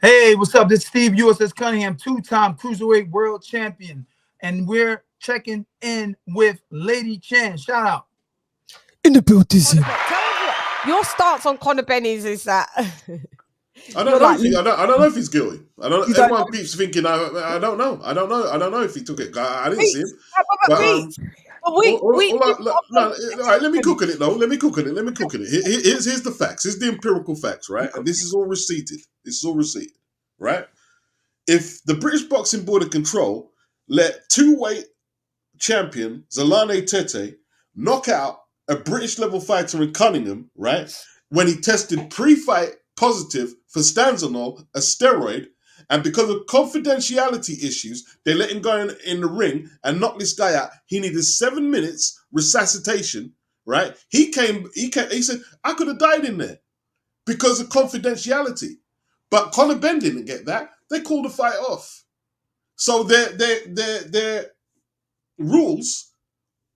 Hey, what's up? This is Steve USS Cunningham, two-time cruiserweight world champion, and we're checking in with Lady Chan. Shout out. In the building. Tell us your stance on Conor Benn is that I don't know. I don't know if he's guilty. I don't. don't Everyone keeps thinking. I don't know. I don't know. I don't know if he took it. I didn't see him. But All right. Let me cook at it though. Let me cook at it. Here's the facts. Here's the empirical facts, right? And this is all receipted. Right? If the British Boxing Board of Control let two-weight champion Zolane Tete knock out a British level fighter in Cunningham, right? When he tested pre-fight positive for stanzanol, a steroid, and because of confidentiality issues, they let him go in the ring and knock this guy out. He needed 7 minutes resuscitation, right? He said, I could have died in there because of confidentiality. But Conor Benn didn't get that. They called the fight off. So their rules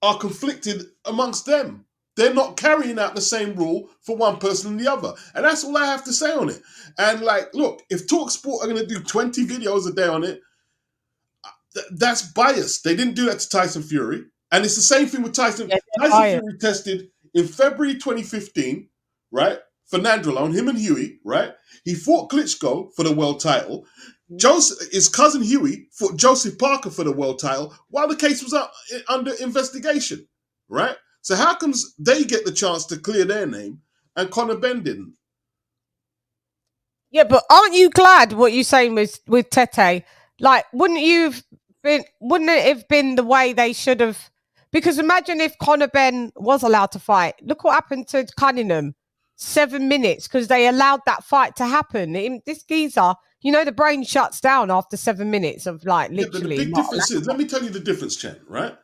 are conflicted amongst them. They're not carrying out the same rule for one person and the other. And that's all I have to say on it. And look, if TalkSport are going to do 20 videos a day on it, that's biased. They didn't do that to Tyson Fury. And it's the same thing with Tyson. Yeah, Tyson Fury tested in February 2015, right? For Nandrolone, him and Huey, right? He fought Klitschko for the world title. His cousin Huey fought Joseph Parker for the world title while the case was under investigation, right? So how comes they get the chance to clear their name and Conor Benn didn't? Yeah, but aren't you glad what you're saying with Tete? Like, wouldn't it have been the way they should have? Because imagine if Conor Benn was allowed to fight. Look what happened to Cunningham. 7 minutes because they allowed that fight to happen. This geezer, the brain shuts down after 7 minutes of literally. Yeah, but the big difference is, let me tell you the difference, Chan, right?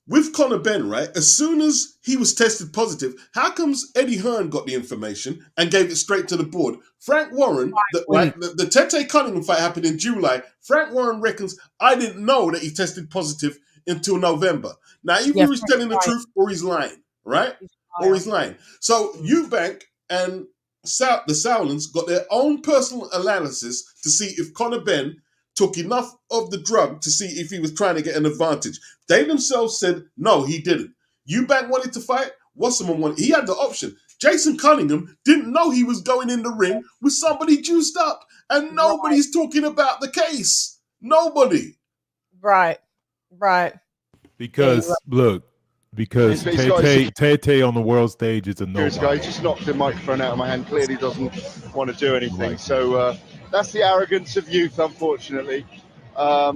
With Conor Benn, right, as soon as he was tested positive, how comes Eddie Hearn got the information and gave it straight to the board? Frank Warren, the Tete Cunningham fight happened in July. Frank Warren reckons, I didn't know that he tested positive until November. Now, either he's telling the truth or he's lying, right? Or he's lying. So Eubank and the Sowlands got their own personal analysis to see if Conor Benn took enough of the drug to see if he was trying to get an advantage. They themselves said, no, he didn't. Eubank wanted to fight. Wasserman wanted. He had the option. Jason Cunningham didn't know he was going in the ring with somebody juiced up. And nobody's talking about the case. Nobody. Right. Because, look, because Tete on the world stage is a no-no. Guy just knocked the microphone out of my hand. Clearly doesn't want to do anything. So that's the arrogance of youth, unfortunately. I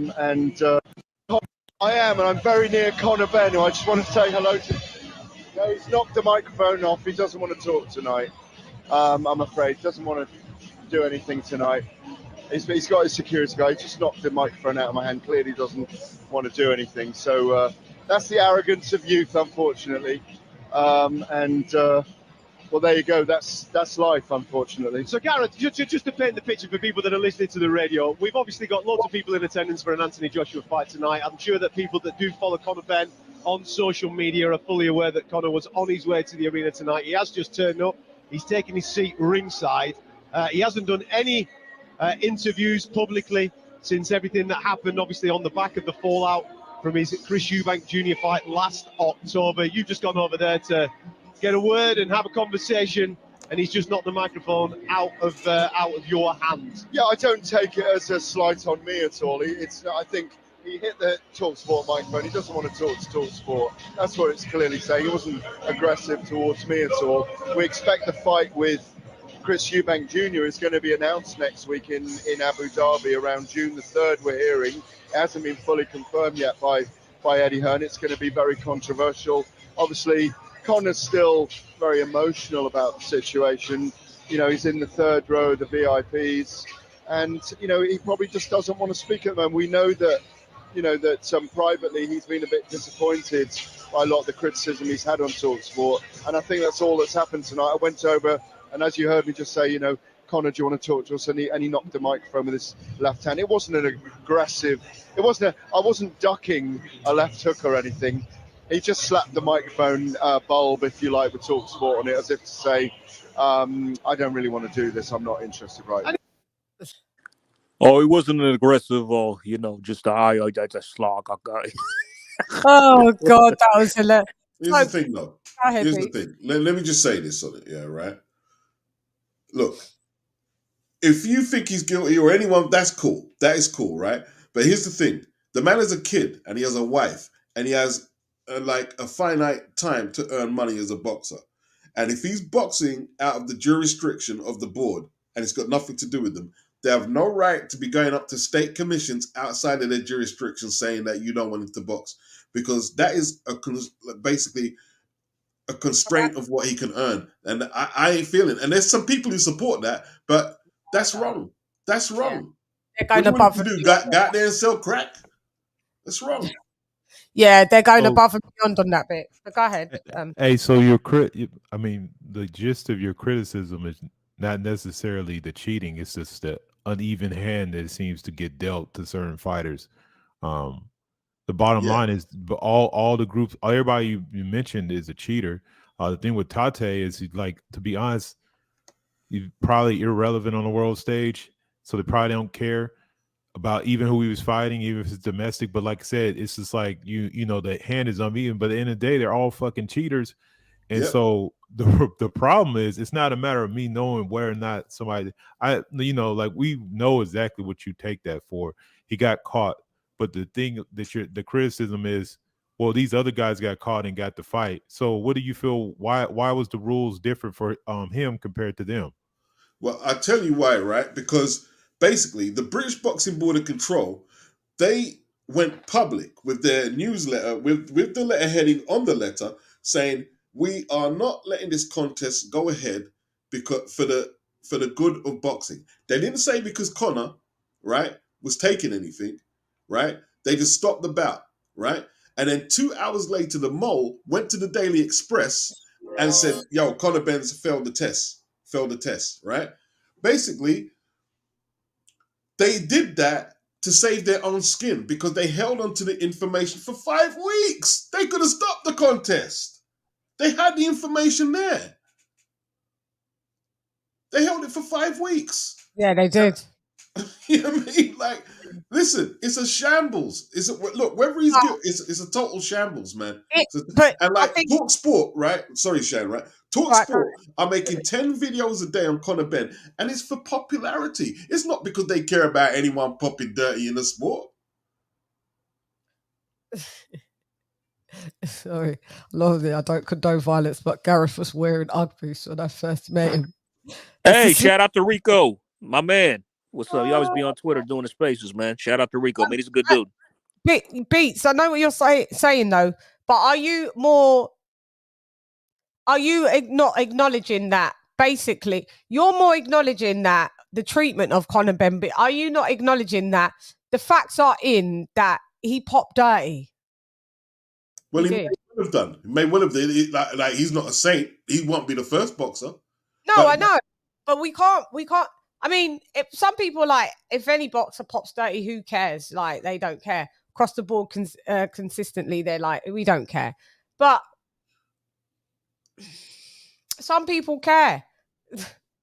am, and I'm very near Conor Benn, who I just want to say hello to. No, he's knocked the microphone off. He doesn't want to talk tonight. I'm afraid. Doesn't want to do anything tonight. He's got his security guy. He just knocked the microphone out of my hand. Clearly doesn't want to do anything. So that's the arrogance of youth, unfortunately. Well, there you go. That's life, unfortunately. So, Gareth, just to paint the picture for people that are listening to the radio, we've obviously got lots of people in attendance for an Anthony Joshua fight tonight. I'm sure that people that do follow Conor Benn on social media are fully aware that Conor was on his way to the arena tonight. He has just turned up. He's taken his seat ringside. He hasn't done any interviews publicly since everything that happened, obviously, on the back of the fallout from his Chris Eubank Jr. fight last October. You've just gone over there to get a word and have a conversation, and he's just knocked the microphone out of your hands. Yeah, I don't take it as a slight on me at all. I think he hit the TalkSport microphone. He doesn't want to talk to TalkSport. That's what it's clearly saying. He wasn't aggressive towards me at all. We expect the fight with Chris Eubank Jr. is going to be announced next week in Abu Dhabi around June the 3rd, we're hearing. It hasn't been fully confirmed yet by Eddie Hearn. It's going to be very controversial. Obviously, Conor's still very emotional about the situation. He's in the third row of the VIPs, and he probably just doesn't want to speak at the moment. We know that privately he's been a bit disappointed by a lot of the criticism he's had on TalkSport, and I think that's all that's happened tonight. I went over, and as you heard me just say, Conor, do you want to talk to us? And he knocked the microphone with his left hand. It wasn't an aggressive. I wasn't ducking a left hook or anything. He just slapped the microphone bulb, if you like, with TalkSport on it, as if to say, I don't really want to do this. I'm not interested right now. Oh, it wasn't an aggressive, or just a slog. Oh God, that was hilarious. Here's the thing, though. Go ahead, Here's the Pete. thing. Let me just say this on it, yeah, right? Look, if you think he's guilty or anyone, that's cool. That is cool, right? But here's the thing. The man is a kid and he has a wife and he has a finite time to earn money as a boxer. And if he's boxing out of the jurisdiction of the board and it's got nothing to do with them, they have no right to be going up to state commissions outside of their jurisdiction saying that you don't want him to box, because that is basically a constraint of what he can earn. And I ain't feeling. And there's some people who support that, but that's wrong. That's wrong. They're What going do you want above him to and do? beyond. Go out there and sell crack? That's wrong. Yeah, they're going Oh. above and beyond on that bit. But go ahead. Hey, so I mean, the gist of your criticism is not necessarily the cheating; it's just the uneven hand that seems to get dealt to certain fighters. The bottom line is, all the groups, everybody you mentioned is a cheater. The thing with Tate is, to be honest, he's probably irrelevant on the world stage, so they probably don't care about even who he was fighting, even if it's domestic. But like I said, it's just like the hand is uneven. But at the end of the day, they're all fucking cheaters. And so the problem is, it's not a matter of me knowing where or not somebody. We know exactly what you take that for. He got caught, but the thing that the criticism is, well, these other guys got caught and got the fight. So what do you feel? Why was the rules different for him compared to them? Well, I'll tell you why, right? Because basically, the British Boxing Board of Control, they went public with their newsletter, with the letterheading on the letter, saying, we are not letting this contest go ahead because for the good of boxing. They didn't say because Conor, right, was taking anything, right? They just stopped the bout, right? And then 2 hours later, the Mole went to the Daily Express and said, yo, Conor Benn's failed the test, right? Basically, they did that to save their own skin because they held on to the information for 5 weeks. They could have stopped the contest. They had the information there. They held it for 5 weeks. Yeah, they did. You know what I mean? Listen, it's a shambles. Look, whether he's guilty, it's a total shambles, man. Talk Sport, right? Sorry, Shan, right? Talk Sport are making 10 videos a day on Conor Benn, and it's for popularity. It's not because they care about anyone popping dirty in the sport. Sorry, lovely. I don't condone violence, but Gareth was wearing Ugg boots when I first met him. Hey, shout out to Rico, my man. What's up? You always be on Twitter doing the spaces, man. Shout out to Rico, man. He's a good dude. Beats, I know what you're saying though, but are you not acknowledging that? Basically, you're more acknowledging that the treatment of Conor Benn, but are you not acknowledging that the facts are in that he popped dirty? Well, he may well have done. He may well have did. He's not a saint. He won't be the first boxer. No, I know, but we can't. I mean, if some people if any boxer pops dirty, who cares? Like, they don't care. Across the board, consistently, they're like, we don't care. But some people care.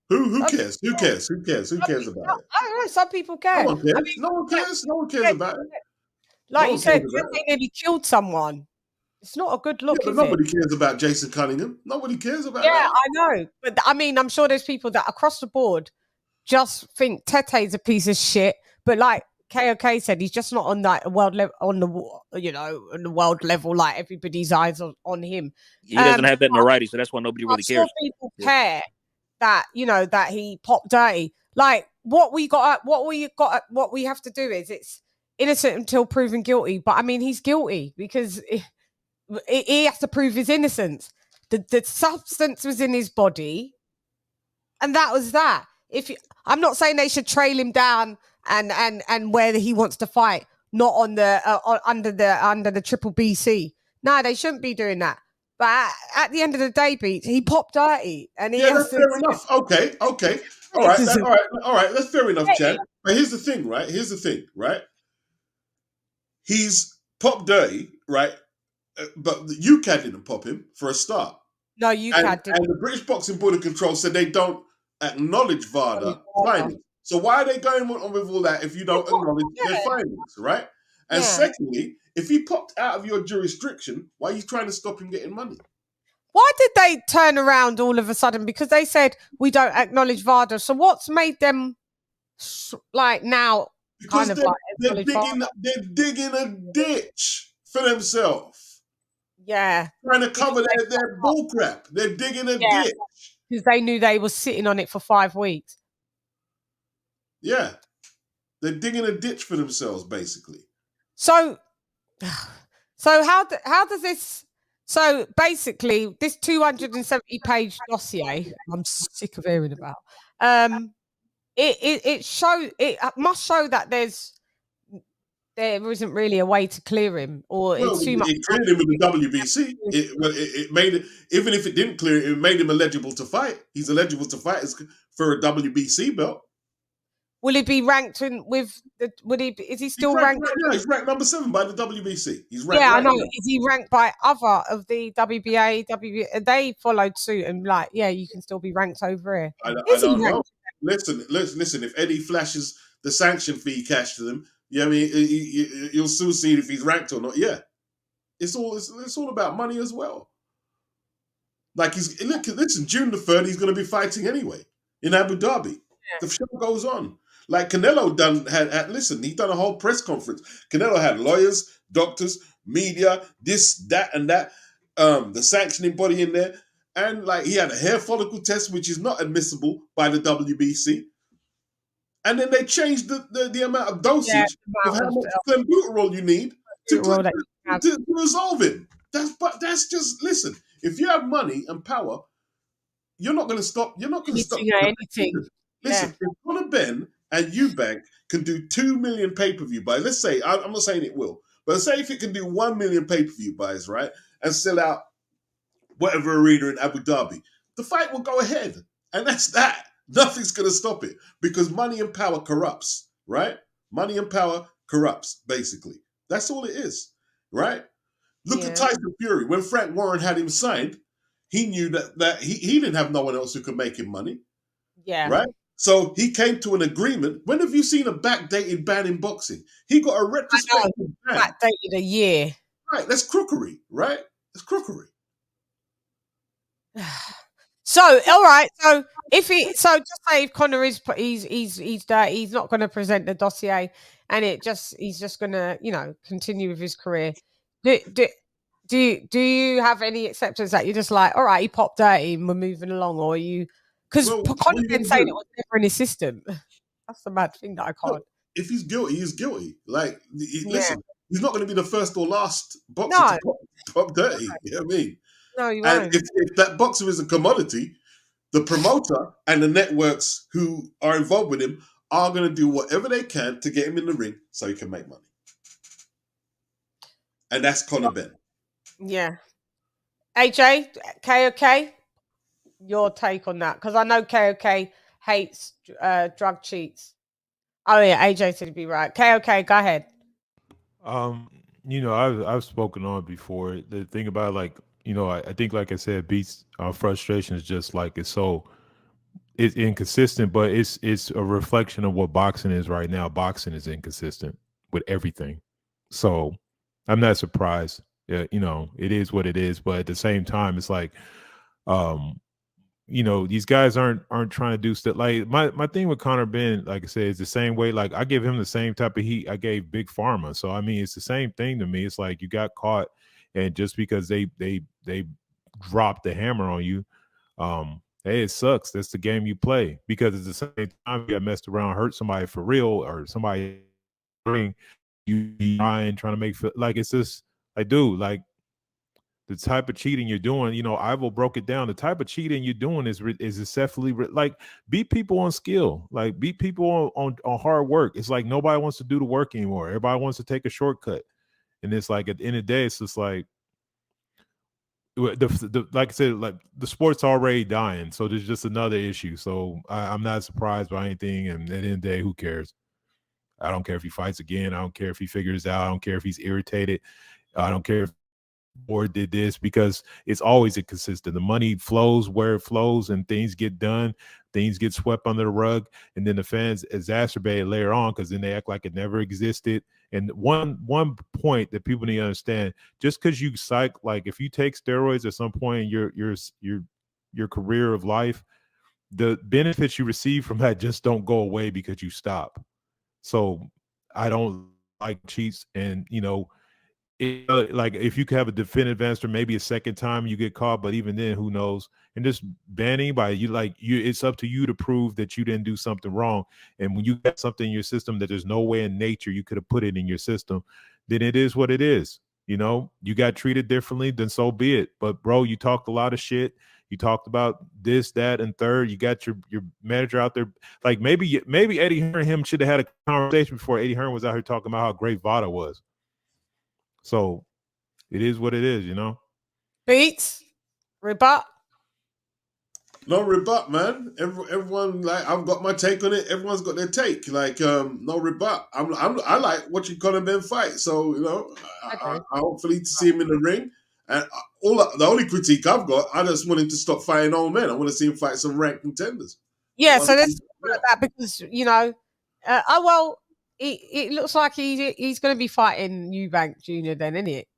Who cares? Who cares? Who cares? Who cares about it? I don't know. Some people care. No one cares. No one cares. No one cares about it. Like you said, they nearly killed someone. It's not a good look, is nobody cares about Jason Cunningham. Nobody cares about that. Yeah, I know. But I mean, I'm sure there's people that across the board just think Tete's a piece of shit. But like KOK said, he's just not on that world level, on the world level. Like, everybody's eyes on him. He doesn't have that notoriety, so that's why nobody really cares. People care that that he popped dirty. Like, what we have to do is, it's innocent until proven guilty. But I mean, he's guilty because he has to prove his innocence. The substance was in his body, and that was that. I'm not saying they should trail him down and where he wants to fight, not on the under the triple BC. No, they shouldn't be doing that. But at the end of the day, Beats, he popped dirty, and that's fair enough. Okay, all right. That's fair enough, Chad. But here's the thing, right? He's popped dirty, right? But the UCAD didn't pop him for a start. No, UCAD didn't. And the British Boxing Board of Control said they don't acknowledge VADA findings. So why are they going on with all that if you don't acknowledge their findings, right? And secondly, if he popped out of your jurisdiction, why are you trying to stop him getting money? Why did they turn around all of a sudden? Because they said we don't acknowledge VADA. So what's made them like now? Because kind of they're like digging a ditch for themselves. Yeah. Trying to cover their bullcrap. They're digging a ditch. Because they knew they were sitting on it for 5 weeks. Yeah. They're digging a ditch for themselves, basically. So how does this... So basically, this 270-page dossier, I'm sick of hearing about, it must show that there isn't really a way to clear him, or it's too much. It cleared him in the WBC. It made it, even if it didn't clear it, it made him eligible to fight. He's eligible to fight for a WBC belt. Will he be ranked with the? Is he still ranked? Yeah, he's ranked number 7 by the WBC. He's ranked. Yeah, I know. Is he ranked by other of the WBA? They followed suit and like, yeah, you can still be ranked over here. I don't know. Listen. If Eddie flashes the sanction fee cash to them, I mean, you'll soon see if he's ranked or not. Yeah, it's all about money as well. Like listen, June the 3rd, he's going to be fighting anyway in Abu Dhabi. Yeah. The show goes on. Like Canelo he's done a whole press conference. Canelo had lawyers, doctors, media, this, that, and that, the sanctioning body in there. And like he had a hair follicle test, which is not admissible by the WBC. And then they changed the amount of dosage of how much clenbuterol you need to resolve him. That's just, listen, if you have money and power, you're not going to stop. You're not going to stop anything. Listen, if CONOR BENN and Eubank can do 2 million pay-per-view buys, let's say, I'm not saying it will, but say if it can do 1 million pay-per-view buys, right, and sell out whatever arena in Abu Dhabi, the fight will go ahead. And that's that. Nothing's going to stop it because money and power corrupts, right? Money and power corrupts, basically. That's all it is, right? Look at Tyson Fury. When Frank Warren had him signed, he knew that he didn't have no one else who could make him money. Yeah. Right? So he came to an agreement. When have you seen a backdated ban in boxing? He got a retrospective ban. Backdated a year. Right. That's crookery, right? That's crookery. So, all right. So just say if CONOR is he's dirty, he's not going to present the dossier, and he's just going to continue with his career. Do you have any acceptance that you're just like, all right, he popped dirty and we're moving along, or are you? Because CONOR been saying it was never in his system. That's the mad thing that I can't. Look, if he's guilty, he's guilty. Like, listen, he's not going to be the first or last boxer to pop dirty. You know what I mean? No, you won't. And if that boxer is a commodity, the promoter and the networks who are involved with him are going to do whatever they can to get him in the ring so he can make money. And that's CONOR BENN. Yeah. AJ, KOK, your take on that? Because I know KOK hates drug cheats. Oh, yeah, AJ said he'd be right. KOK, go ahead. I've spoken on it before. The thing about, like, I think, like I said, beats frustration is just like it's inconsistent, but it's a reflection of what boxing is right now. Boxing is inconsistent with everything, so I'm not surprised. It is what it is, but at the same time, it's like, these guys aren't trying to do stuff. Like my thing with CONOR BENN, like I said, is the same way. Like I give him the same type of heat I gave Big Pharma. So I mean, it's the same thing to me. It's like you got caught, and just because they dropped the hammer on you, hey, it sucks. That's the game you play. Because at the same time, you got messed around, hurt somebody for real, or somebody you trying to make feel like it's just like, dude, like the type of cheating you're doing, Ivo broke it down. The type of cheating you're doing is definitely like beat people on skill, like beat people on hard work. It's like nobody wants to do the work anymore. Everybody wants to take a shortcut. And it's like at the end of the day, it's just like like I said, like the sport's already dying. So there's just another issue. So I'm not surprised by anything. And at the end of the day, who cares? I don't care if he fights again. I don't care if he figures it out. I don't care if he's irritated. I don't care if or did this, because it's always inconsistent. The money flows where it flows and things get done, things get swept under the rug, and then the fans exacerbate it later on because then they act like it never existed. And one point that people need to understand, just because you like if you take steroids at some point in your career of life, the benefits you receive from that just don't go away because you stop. So I don't like cheats, and like if you could have a definitive answer, maybe a second time you get caught, but even then, who knows? And just banning by it's up to you to prove that you didn't do something wrong. And when you got something in your system that there's no way in nature you could have put it in your system, then it is what it is. You got treated differently, then so be it. But bro, you talked a lot of shit. You talked about this, that, and third. You got your manager out there. Like maybe Eddie Hearn and him should have had a conversation before Eddie Hearn was out here talking about how great Vada was. So it is what it is, Beats, rebut. No rebut, man. Everyone, like, I've got my take on it. Everyone's got their take. Like, no rebut. I like watching Conor Benn fight. So I hopefully see him in the ring. And the only critique I've got, I just want him to stop fighting old men. I want to see him fight some ranked contenders. Yeah, so let's talk about that because it looks like he's going to be fighting Eubank Jr. then, isn't it?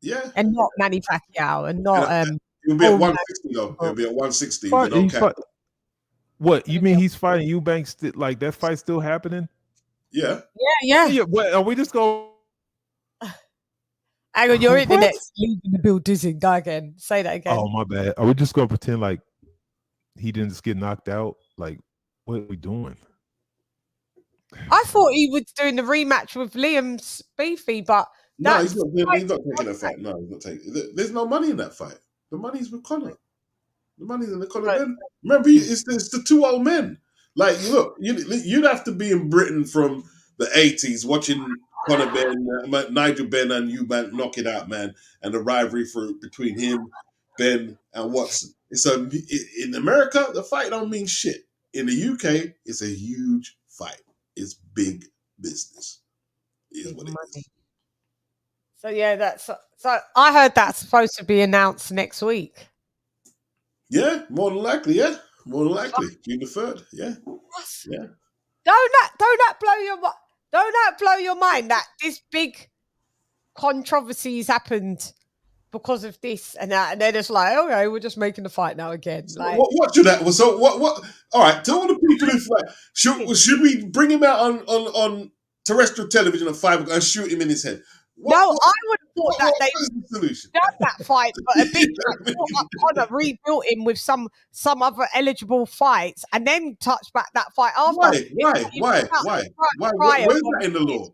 Yeah, and not Manny Pacquiao, and not He'll be at 160 though. He'll be at 160. What you mean? He's fighting Eubank? Like that fight still happening? Yeah. What are we just going? Hang on, your internet's leaving the building. Go again. Say that again. Oh my bad. Are we just gonna pretend like he didn't just get knocked out? Like, what are we doing? I thought he was doing the rematch with Liam Beefy, but no, he's not taking that fight. No, he's not taking. There's no money in that fight. The money's with Conor. The money's in the Conor Benn. Remember, it's the two old men. Like, look, you'd have to be in Britain from the 80s watching Conor Benn, Nigel Benn and Eubank knock it out, man, and the rivalry between him, Ben, and Watson. In America, the fight don't mean shit. In the UK, it's a huge fight. It's big business. It is what it is. So yeah, so I heard that's supposed to be announced next week. Yeah, more than likely. Yeah, more than likely. June the 3rd. Yeah, yeah. Don't that blow your mind that this big controversies happened because of this and that, and they're just like, okay, we're just making the fight now again. So like, what should that? So what? All right, tell all the people who fight. Should we bring him out on terrestrial television at 5 o'clock and shoot him in his head? I would have thought that they done that fight, but a big Conor rebuilt him with some other eligible fights, and then touched back that fight after. Why? Where's that in the law?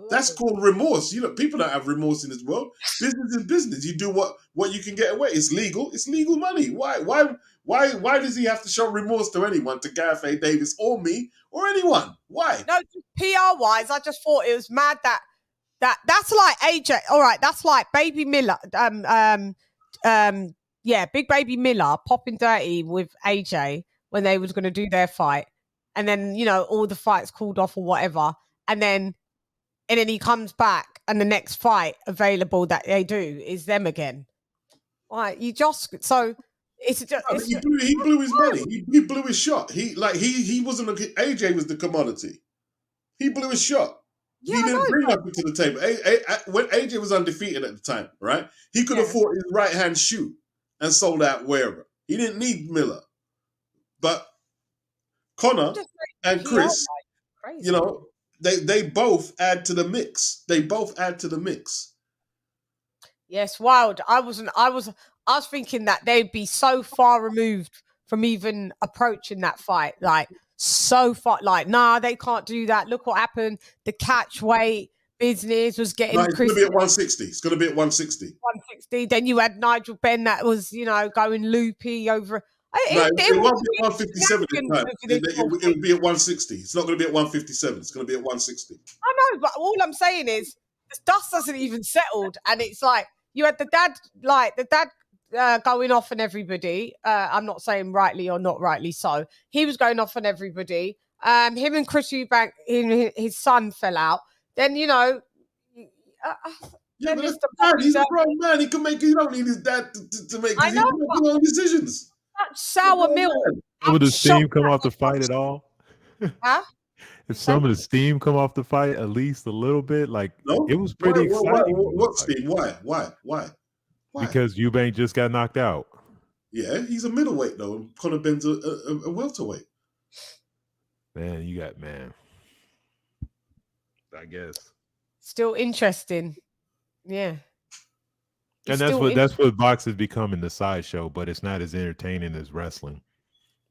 That's called remorse. People don't have remorse in this world. Business is business. You do what you can get away. It's legal. It's legal money. Why does he have to show remorse to anyone, to Gareth A. Davis or me or anyone? Why? No, PR wise, I just thought it was mad that's like AJ. All right, that's like Baby Miller. Big Baby Miller popping dirty with AJ when they was going to do their fight, and then all the fights called off or whatever, and then he comes back and the next fight available that they do is them again. Right, he blew his money. He blew his shot. He wasn't. AJ was the commodity. He blew his shot. Yeah, he didn't bring nothing to the table. When AJ was undefeated at the time, right? He could have fought his right hand shoe and sold out wherever. He didn't need Miller. But Conor and Chris, they both add to the mix. Yes, wild. I was thinking that they'd be so far removed from even approaching that fight. Like, so far, like, nah, they can't do that. Look what happened. The catch weight business was getting. No, it's going to be at 160. It's going to be at 160. 160. Then you had Nigel Benn that was, going loopy over. It won't be at 157 this time. It will be at 160. It's not going to be at 157. It's going to be at 160. I know, but all I'm saying is the dust hasn't even settled, and it's like you had the dad going off on everybody. I'm not saying rightly or not rightly so. He was going off on everybody. Him and Chris Eubank, his son fell out. Then, Yeah, but Mr. that's fine. He's a Boxer. grown man. He can make. He don't need his dad to make. I He know, can make his own decisions. That sour milk. Some of the I'm steam shocked come at off the it. fight at all? Huh? If some of the steam come off the fight at least a little bit, like No, it was pretty exciting. What steam? Why? Because Eubank just got knocked out. Yeah, he's a middleweight though. And Conor Benn's a welterweight. Man, I guess. Still interesting. Yeah. And that's what boxing is becoming, the sideshow, but it's not as entertaining as wrestling.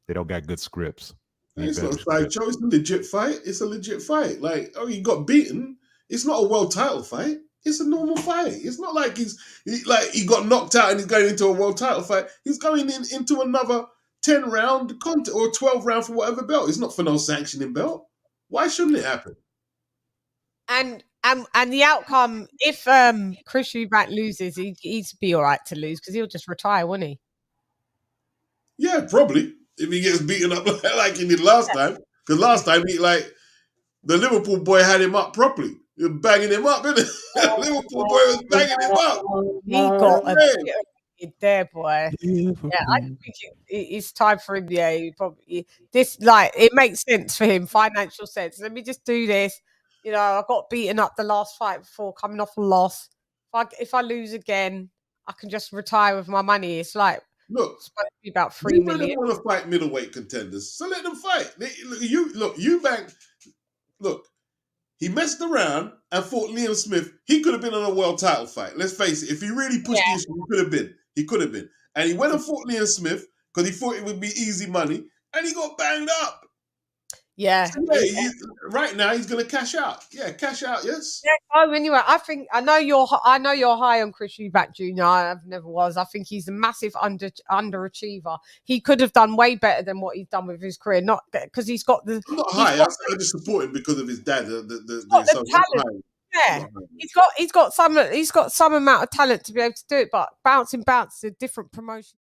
They don't got good scripts. It's not a sideshow. It's a legit fight. It's a legit fight. Like, oh, he got beaten. It's not a world title fight. It's a normal fight. It's not like he got knocked out and he's going into a world title fight. He's going into another 10-round contest or 12-round for whatever belt. It's not for no sanctioning belt. Why shouldn't it happen? And the outcome, if Chris Eubank loses, he'd be all right to lose because he'll just retire, wouldn't he? Yeah, probably. If he gets beaten up like he did last time. Because last time, the Liverpool boy had him up properly. He was banging him up, didn't he? Liverpool boy was banging him up. He got a bit of it there, boy. Yeah, I think it's time for him. Yeah, he probably it makes sense for him, financial sense. Let me just do this. You know, I got beaten up the last fight before coming off a loss. If I lose again, I can just retire with my money. It's like, look, it's supposed to be about 3 million. They want to fight middleweight contenders, so let them fight. Eubank. Look, he messed around and fought Liam Smith. He could have been on a world title fight. Let's face it. If he really pushed the issue, he could have been. He could have been. And he went and fought Liam Smith because he thought it would be easy money, and he got banged up. Yeah. So right now he's going to cash out. Yeah, cash out. Yes. Yeah. Oh, anyway, I know you're high on Chris Eubank Jr. I never was. I think he's a massive underachiever. He could have done way better than what he's done with his career. Not because he's got the. I'm not high. I just support him because of his dad. The talent. Yeah, he's got some amount of talent to be able to do it, but bouncing is a different promotion.